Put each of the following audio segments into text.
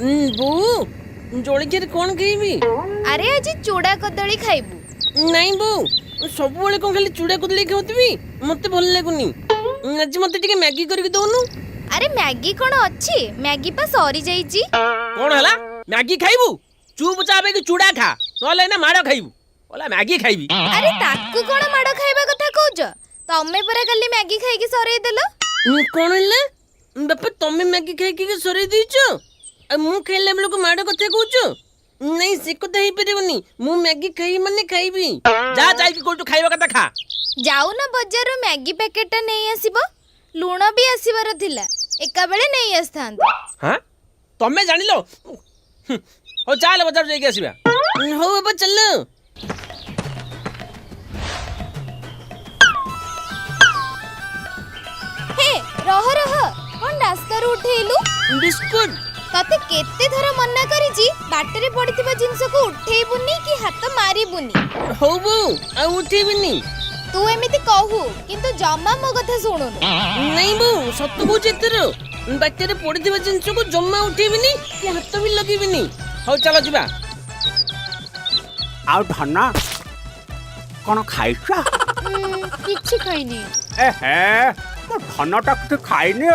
बो जलखिया कौन खाइबी? अरे आज चूड़ा कदली खाइबू? नहीं बो सब बेले कौन खाली चूड़ा कदली खाउतबी मते भल लागुनी। आज मते टिके मैगी करके दउनु। अरे मैगी कौन अच्छी? मैगी पा सरी जाईची। कौन हला मैगी खाइबू? चुपचाप के चूड़ा खा नले ना माड़ खाइबू। ओला मैगी खाइबी। अरे ताकू कौन माड़ खाइबा कथा कहउछ? तमे परा कल्ली मैगी खाइकी सरै देलो। कौन हला बापा तमे मैगी खाई के सरै दीचो मु खाइला बेल को माड़ कथा कहउछ? नहीं से कथा ही परिबनी मु मैगी खाई माने खाइबी। जा जाई के कोटू खाइबा कथा खा। जाऊ ना बाजार रो मैगी पैकेट नहीं आसीबो। लूण भी आसीबार थिला एका बेले नहीं आस्थान। हां तमे जानिलो हो चल बाजार जाई के आसीबा। हो बाबा चल। हे रह रह कोन रास्ता रो उठेलु? बिस्कुट तते केते थरा मन्ना करिजी बाटरे पड़िथिबा जिंस को उठेइबुनी कि हाथ मारिबुनी। हो बो आ उठेबिनी। तू एमिति कहू किंतु जम्मा मो कथा सुनुनु। नहीं बो सत्य को जेतर बाटरे पड़िथिबा जिंस को जम्मा उठेबिनी कि हाथ भी लगेबिनी। हो चलो जिबा। आ धन्ना कौन खाइछा? किछि खाइनी। ए हे तो धन्नाटा किछ खाइनी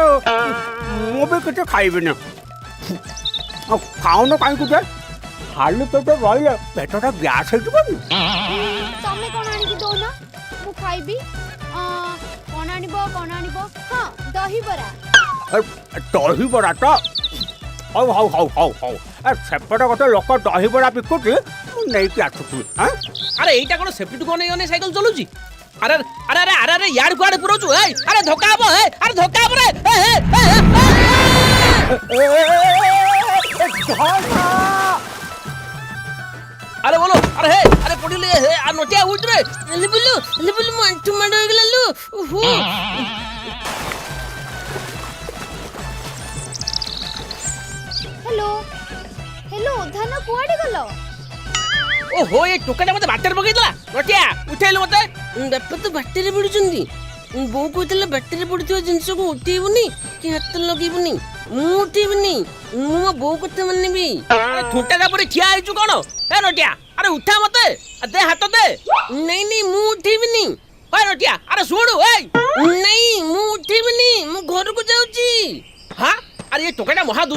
मो भी किछ खाइबिनी। खाओ न काई कुछ खाली पेट रहिले पेटटा गैस हो जबनी। तमे कोन आनी दो ना मु खाइबी। कोन आनिबो? हां दही बरा। दही बड़ा तो हाउ हाउ हाउ हाउ हाउ ए सेपटा कते लोक दही बड़ा बिकुची नहीं कि आछुती। हां अरे एटा कोन सेफ्टी को नहीं साइकिल चलुची? अरे अरे अरे अरे अरे यार कुआडे पुरोचु? ए अरे धक्का हबो। ए अरे धक्का हबो रे। अरे बोलो अरे हे अरे पड़िले हे आ नटिया उठ रे। ले बोलो मंटू माड हो गेललु। ओहो हेलो धाना कुआडे गलो? ओहो ये टोकाटा मते बाटर पकई दला। नटिया उठेलु मते। बापा तो बाटर पडुचंदी। बो कहतला बाटर पडुथियो जिंस को उठेबुनी कि हाथ लगेबुनी। मु उठेबुनी मु बो कते मानबी। अरे ठुंटा परे ठिया आइचु कोन? ए नटिया अरे उठा मते दे हाथ दे। नहीं नहीं मु उठेबुनी। ओए नटिया अरे सुनु ए नहीं मु उठेबुनी मु घर को जाउची। हां अरे ये टोकाटा महा दुष्ट